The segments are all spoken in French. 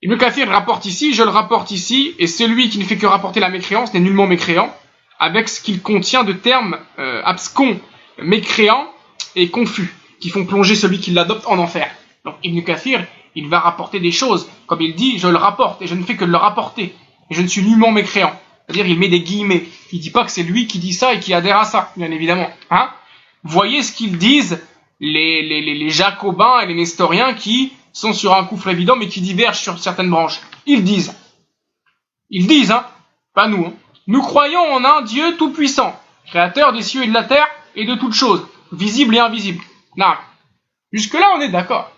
Ibn Kathir rapporte ici, je le rapporte ici, et celui qui ne fait que rapporter la mécréance n'est nullement mécréant, avec ce qu'il contient de termes abscons, mécréants et confus, qui font plonger celui qui l'adopte en enfer. Donc Ibn Kathir, il va rapporter des choses, comme il dit, je le rapporte, et je ne fais que le rapporter, et je ne suis nullement mécréant. C'est-à-dire, il met des guillemets. Il dit pas que c'est lui qui dit ça et qui adhère à ça, bien évidemment. Hein? Voyez ce qu'ils disent, les jacobins et les nestoriens qui sont sur un gouffre évident, mais qui divergent sur certaines branches. Ils disent, hein, pas nous, hein. Nous croyons en un Dieu tout-puissant, créateur des cieux et de la terre et de toutes choses, visibles et invisibles. Non. Jusque-là, on est d'accord.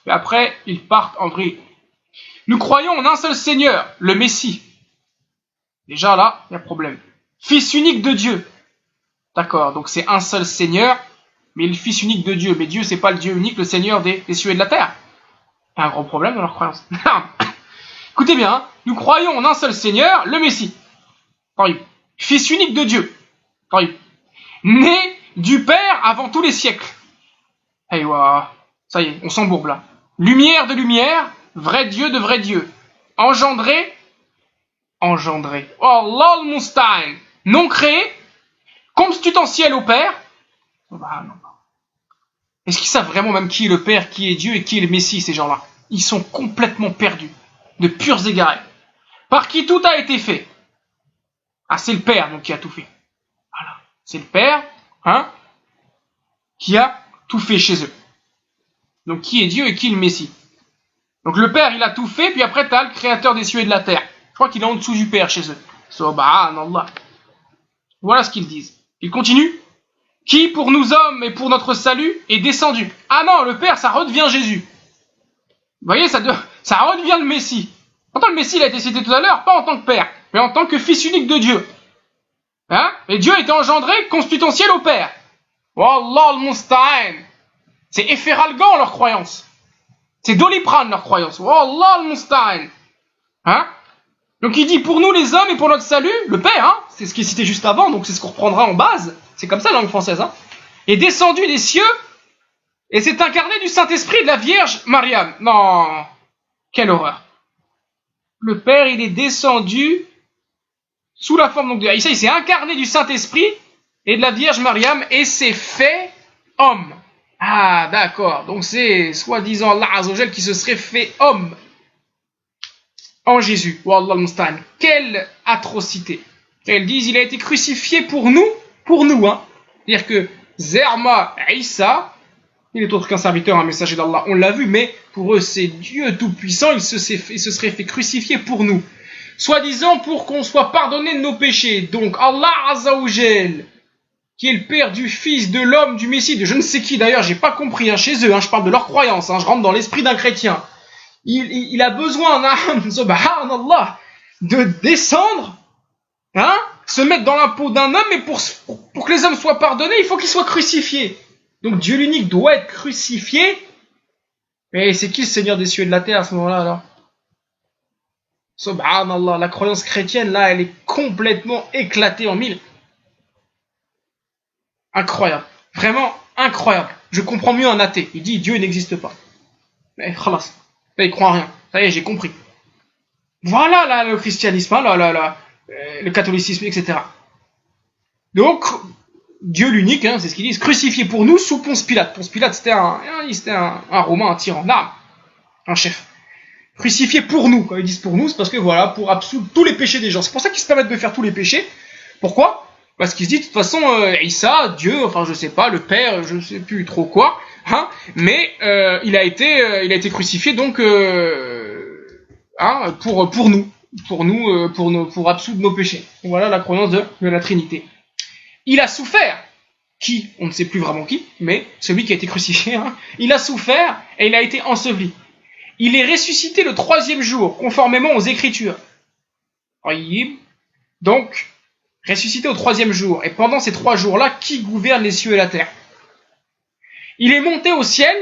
Mais après, ils partent en vrille. Nous croyons en un seul Seigneur, le Messie. Déjà là, il y a problème. Fils unique de Dieu. D'accord, donc c'est un seul Seigneur, mais le Fils unique de Dieu. Mais Dieu, c'est pas le Dieu unique, le Seigneur des cieux et de la terre. Il y a un gros problème dans leur croyance. Écoutez bien, hein. Nous croyons en un seul Seigneur, le Messie. Horrible. Fils unique de Dieu. Horrible. Né du Père avant tous les siècles. Eh ouah, ça y est, on s'embourbe là. Lumière de lumière, vrai Dieu de vrai Dieu. Engendré. Oh Allah al-Musta'an. Non créé, consubstantiel au Père. Bah, non. Est-ce qu'ils savent vraiment même qui est le Père, qui est Dieu et qui est le Messie, ces gens-là? Ils sont complètement perdus, de purs égarés. Par qui tout a été fait? Ah, c'est le Père donc qui a tout fait. Voilà, c'est le Père, hein, qui a tout fait chez eux. Donc qui est Dieu et qui est le Messie? Donc le Père, il a tout fait, puis après t'as le Créateur des cieux et de la terre. Je crois qu'il est en dessous du Père chez eux. Subhanallah. Voilà ce qu'ils disent. Ils continuent. Qui, pour nous hommes et pour notre salut, est descendu. Ah non, le Père, ça redevient Jésus. Vous voyez, ça redevient le Messie. Pourtant, le Messie, il a été cité tout à l'heure, pas en tant que Père, mais en tant que Fils unique de Dieu. Hein? Et Dieu était engendré consubstantiel au Père. Wallah al-Musta'an. C'est Éphéral-Gan, leur croyance. C'est Doliprane, leur croyance. Wallah al-Musta'an. Hein? Donc il dit pour nous les hommes et pour notre salut, le Père, hein, c'est ce qui est cité juste avant, donc c'est ce qu'on reprendra en base, c'est comme ça la langue française, hein, est descendu des cieux et s'est incarné du Saint-Esprit et de la Vierge Mariam. Non, quelle horreur. Le Père, il est descendu sous la forme donc de Aïssa, il s'est incarné du Saint-Esprit et de la Vierge Mariam et s'est fait homme. Ah d'accord, donc c'est soi-disant Allah Azzawajal qui se serait fait homme en Jésus. Wallah al-Musta'an. Quelle atrocité. Elles disent, il a été crucifié pour nous, hein. C'est-à-dire que Zerma Isa, il est autre qu'un serviteur, un messager d'Allah, on l'a vu, mais pour eux c'est Dieu tout-puissant, il se serait fait crucifier pour nous. Soi-disant pour qu'on soit pardonné de nos péchés. Donc Allah Azzawajal, qui est le père du fils, de l'homme, du Messie, de je ne sais qui d'ailleurs, j'ai pas compris, hein, chez eux, hein, je parle de leur croyance, hein, je rentre dans l'esprit d'un chrétien. Il a besoin, subhanallah, de descendre, hein, se mettre dans la peau d'un homme, et pour que les hommes soient pardonnés, il faut qu'il soit crucifié. Donc Dieu l'unique doit être crucifié. Mais c'est qui le Seigneur des cieux et de la terre à ce moment-là, alors? Subhanallah, la croyance chrétienne, là, elle est complètement éclatée en mille. Incroyable. Vraiment incroyable. Je comprends mieux un athée. Il dit Dieu n'existe pas. Mais khalas. Là, il croit en rien. Ça y est, j'ai compris. Voilà là, le christianisme, hein, le catholicisme, etc. Donc, Dieu l'unique, hein, c'est ce qu'ils disent, crucifié pour nous sous Ponce Pilate. Ponce Pilate, c'était un Romain, un tyran, un chef. Crucifié pour nous. Quand ils disent pour nous, c'est parce que voilà, pour absolument tous les péchés des gens. C'est pour ça qu'ils se permettent de faire tous les péchés. Pourquoi? Parce qu'ils se disent, de toute façon, Issa, Dieu, enfin je sais pas, le Père, je sais plus trop quoi, hein, mais il a été crucifié donc hein, pour nous, pour absoudre nos péchés. Voilà la croyance de la Trinité. Il a souffert. Qui? On ne sait plus vraiment qui, mais celui qui a été crucifié, hein, il a souffert et il a été enseveli. Il est ressuscité le 3e jour, conformément aux Écritures. Donc, ressuscité au 3e jour, et pendant ces 3 jours-là, qui gouverne les cieux et la terre? Il est monté au ciel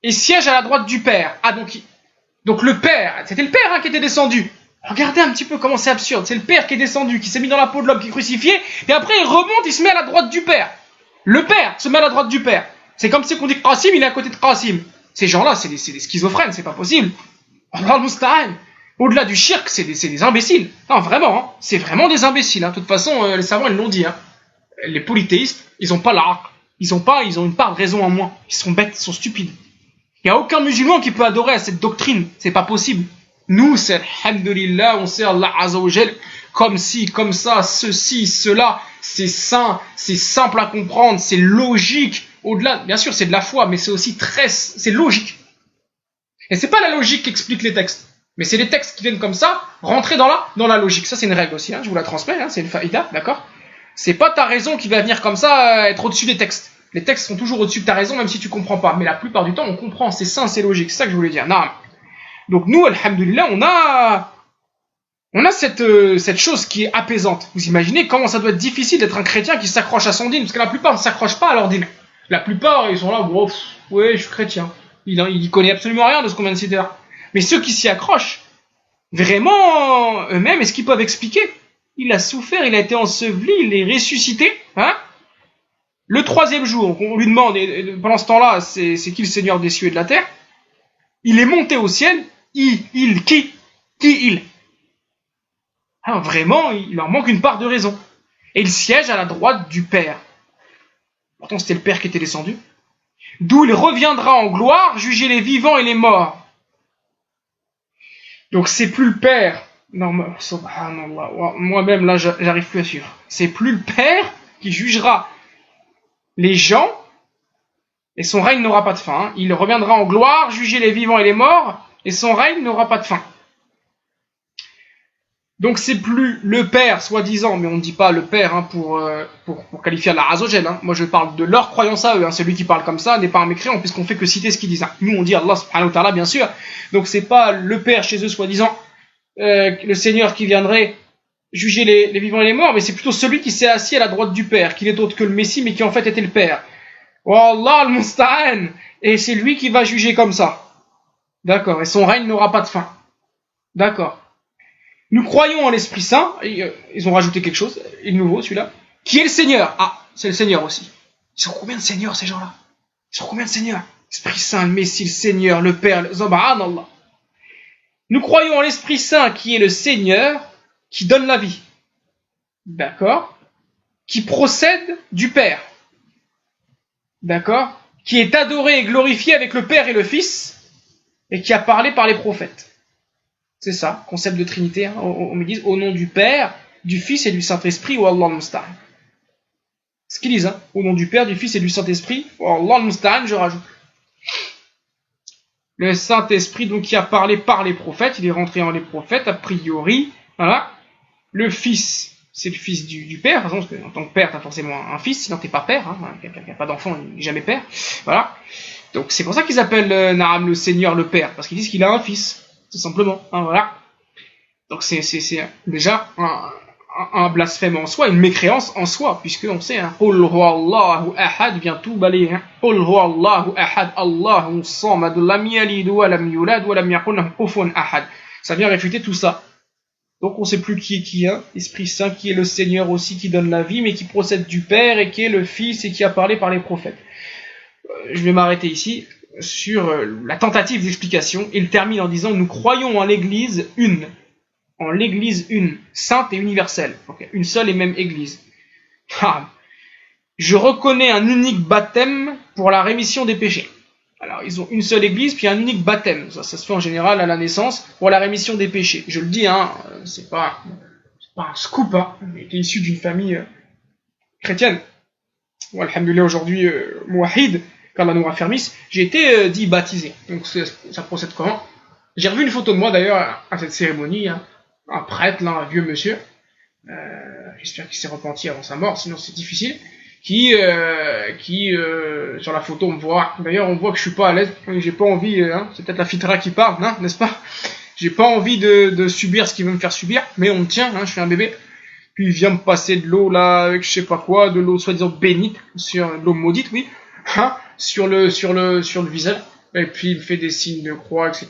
et siège à la droite du Père. Ah, donc le Père, c'était le Père, hein, qui était descendu. Regardez un petit peu comment c'est absurde. C'est le Père qui est descendu, qui s'est mis dans la peau de l'homme, qui est crucifié, et après il remonte, il se met à la droite du Père. Le Père se met à la droite du Père. C'est comme si on dit que Qasim, il est à côté de Qasim. Ces gens-là, c'est des schizophrènes, c'est pas possible. Allah al-Musta'an. Au-delà du shirk, c'est des imbéciles. Non, vraiment, hein, c'est vraiment des imbéciles. Hein. De toute façon, les savants, ils l'ont dit. Hein. Les polythéistes, ils ont pas l'aql. Ils ont une part de raison en moins. Ils sont bêtes, ils sont stupides. Il n'y a aucun musulman qui peut adorer à cette doctrine. C'est pas possible. Nous, c'est alhamdulillah, on sait Allah Azza wa Jal comme ci, comme ça, ceci, cela. C'est sain, c'est simple à comprendre, c'est logique. Au-delà, bien sûr, c'est de la foi, mais c'est aussi c'est logique. Et c'est pas la logique qui explique les textes. Mais c'est les textes qui viennent comme ça, rentrer dans la logique. Ça, c'est une règle aussi, hein, je vous la transmets, hein, c'est une faïda, d'accord? C'est pas ta raison qui va venir comme ça, être au-dessus des textes. Les textes sont toujours au-dessus de ta raison, même si tu comprends pas. Mais la plupart du temps, on comprend, c'est sain, c'est logique. C'est ça que je voulais dire. Non. Donc nous, alhamdulillah, on a cette chose qui est apaisante. Vous imaginez comment ça doit être difficile d'être un chrétien qui s'accroche à son dîme, parce que la plupart ne s'accrochent pas à leur dîme. La plupart, ils sont là, bon, ouais, je suis chrétien. Il connaît absolument rien de ce qu'on vient de citer là. Mais ceux qui s'y accrochent, vraiment, eux-mêmes, est-ce qu'ils peuvent expliquer? Il a souffert, il a été enseveli, il est ressuscité, hein? Le 3e jour, on lui demande, et pendant ce temps-là, c'est qui le Seigneur des cieux et de la terre? Il est monté au ciel, qui il? Alors vraiment, il leur manque une part de raison. Et il siège à la droite du Père. Pourtant, c'était le Père qui était descendu. D'où il reviendra en gloire, juger les vivants et les morts. Donc c'est plus le Père. Non, subhanallah, moi-même là, j'arrive plus à suivre. C'est plus le Père qui jugera les gens, et son règne n'aura pas de fin. Hein. Il reviendra en gloire, juger les vivants et les morts, et son règne n'aura pas de fin. Donc c'est plus le Père, soi-disant, mais on ne dit pas le Père hein, pour qualifier Allah Azza wa Jal. Hein. Moi je parle de leur croyance à eux. Hein. Celui qui parle comme ça n'est pas un mécréant, puisqu'on fait que citer ce qu'ils disent. Hein. Nous on dit Allah subhanahu wa ta'ala, bien sûr. Donc c'est pas le Père chez eux, soi-disant, le Seigneur qui viendrait juger les vivants et les morts, mais c'est plutôt celui qui s'est assis à la droite du Père, qui n'est autre que le Messie, mais qui en fait était le Père. Wallah al-Musta'an. Et c'est lui qui va juger comme ça. D'accord. Et son règne n'aura pas de fin. D'accord. Nous croyons en l'Esprit Saint. Ils ont rajouté quelque chose, il nouveau celui-là. Qui est le Seigneur? Ah, c'est le Seigneur aussi. Ils sont combien de Seigneurs ces gens-là? Ils sont combien de Seigneurs? L'Esprit Saint, le Messie, le Seigneur, le Père, le Subhanallah. Nous croyons en l'Esprit Saint qui est le Seigneur, qui donne la vie. D'accord? Qui procède du Père. D'accord? Qui est adoré et glorifié avec le Père et le Fils, et qui a parlé par les prophètes. C'est ça, concept de Trinité. Hein. On me dit au nom du Père, du Fils et du Saint-Esprit, ou Allah al-Musta'an. Ce qu'ils disent, hein. Au nom du Père, du Fils et du Saint-Esprit, ou Allah al-Musta'an, je rajoute. Le Saint-Esprit, donc, qui a parlé par les prophètes, il est rentré en les prophètes, a priori, voilà. Le Fils, c'est le Fils du Père, parce que en tant que Père, t'as forcément un Fils, sinon t'es pas Père, hein. Quelqu'un qui n'a pas d'enfant, il n'est jamais Père, voilà. Donc, c'est pour ça qu'ils appellent Naam le Seigneur le Père, parce qu'ils disent qu'il a un Fils. Tout simplement, hein, voilà. Donc c'est déjà un blasphème en soi, une mécréance en soi, puisque on sait, hein, Qul huwallahu ahad vient tout balayer, hein. Qul huwallahu ahad, Allahu samad, lam yalid wa lam yulad wa lam yakul lahu kufuwan ahad. Ça vient réfuter tout ça. Donc on sait plus qui est qui, hein. L'Esprit Saint qui est le Seigneur aussi qui donne la vie, mais qui procède du Père et qui est le Fils et qui a parlé par les prophètes. Je vais m'arrêter ici sur la tentative d'explication. Il termine en disant: nous croyons en l'Église une, sainte et universelle. Okay. Une seule et même Église. Je reconnais un unique baptême pour la rémission des péchés. Alors ils ont une seule Église puis un unique baptême. Ça se fait en général à la naissance pour la rémission des péchés. Je le dis, hein, c'est pas un scoop. Hein. J'étais issu d'une famille chrétienne. Bon, alhamdoulilah aujourd'hui mouahid. Qu'Allah nous raffermisse, j'ai été dit baptisé. Donc ça procède comment? J'ai revu une photo de moi d'ailleurs à cette cérémonie, hein. Un prêtre, là, un vieux monsieur, j'espère qu'il s'est repenti avant sa mort, sinon c'est difficile, qui sur la photo on me voit, d'ailleurs on voit que je suis pas à l'aise, j'ai pas envie, hein, c'est peut-être la fitra qui parle, hein, n'est-ce pas? J'ai pas envie de subir ce qu'il veut me faire subir, mais on me tient, hein, je suis un bébé. Puis il vient me passer de l'eau là, avec je sais pas quoi, de l'eau soi-disant bénite, sur l'eau maudite, oui, hein, sur le visage, et puis il me fait des signes de croix, etc.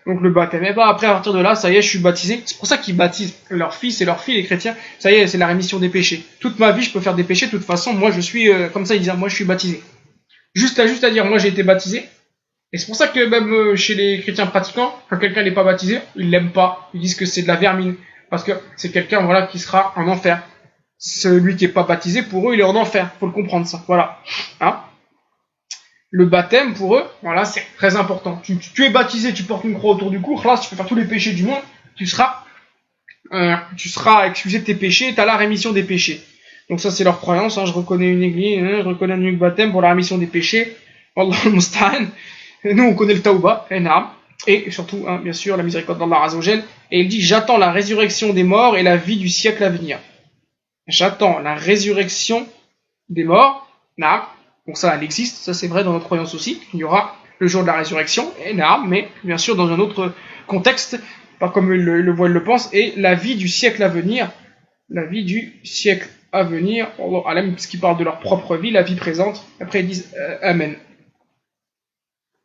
Donc le baptême, et bah après à partir de là, ça y est, je suis baptisé. C'est pour ça qu'ils baptisent leurs fils et leurs filles, les chrétiens. Ça y est, c'est la rémission des péchés. Toute ma vie, je peux faire des péchés. De toute façon, moi, je suis comme ça. Ils disent, moi, je suis baptisé. Juste à dire, moi, j'ai été baptisé. Et c'est pour ça que même chez les chrétiens pratiquants, quand quelqu'un n'est pas baptisé, ils l'aiment pas. Ils disent que c'est de la vermine. Parce que c'est quelqu'un, voilà, qui sera en enfer. Celui qui est pas baptisé, pour eux, il est en enfer. Faut le comprendre, ça. Voilà. Hein? Le baptême, pour eux, voilà, c'est très important. Tu es baptisé, tu portes une croix autour du cou, là, tu peux faire tous les péchés du monde, tu seras excusé de tes péchés, tu as la rémission des péchés. Donc ça, c'est leur croyance. Hein. Je reconnais une église, hein, je reconnais un baptême pour la rémission des péchés. Allah al-Musta'an. Nous, on connaît le Tawbah, et surtout, hein, bien sûr, la miséricorde d'Allah Azzawajal. Et il dit, j'attends la résurrection des morts et la vie du siècle à venir. J'attends la résurrection des morts. Donc ça, elle existe, ça c'est vrai dans notre croyance aussi. Il y aura le jour de la résurrection, mais bien sûr dans un autre contexte, pas comme il le voit, il le pense, et la vie du siècle à venir. La vie du siècle à venir, Allah alam, parce qu'ils parlent de leur propre vie, la vie présente. Après ils disent Amen.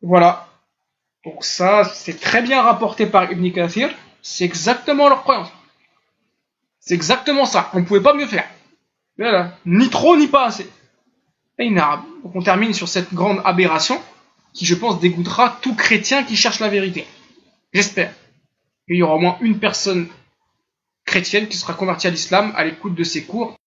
Voilà. Donc ça, c'est très bien rapporté par Ibn Kathir. C'est exactement leur croyance. C'est exactement ça. On ne pouvait pas mieux faire. Voilà. Ni trop, ni pas assez. Et donc on termine sur cette grande aberration qui, je pense, dégoûtera tout chrétien qui cherche la vérité. J'espère. Il y aura au moins une personne chrétienne qui sera convertie à l'islam à l'écoute de ces cours.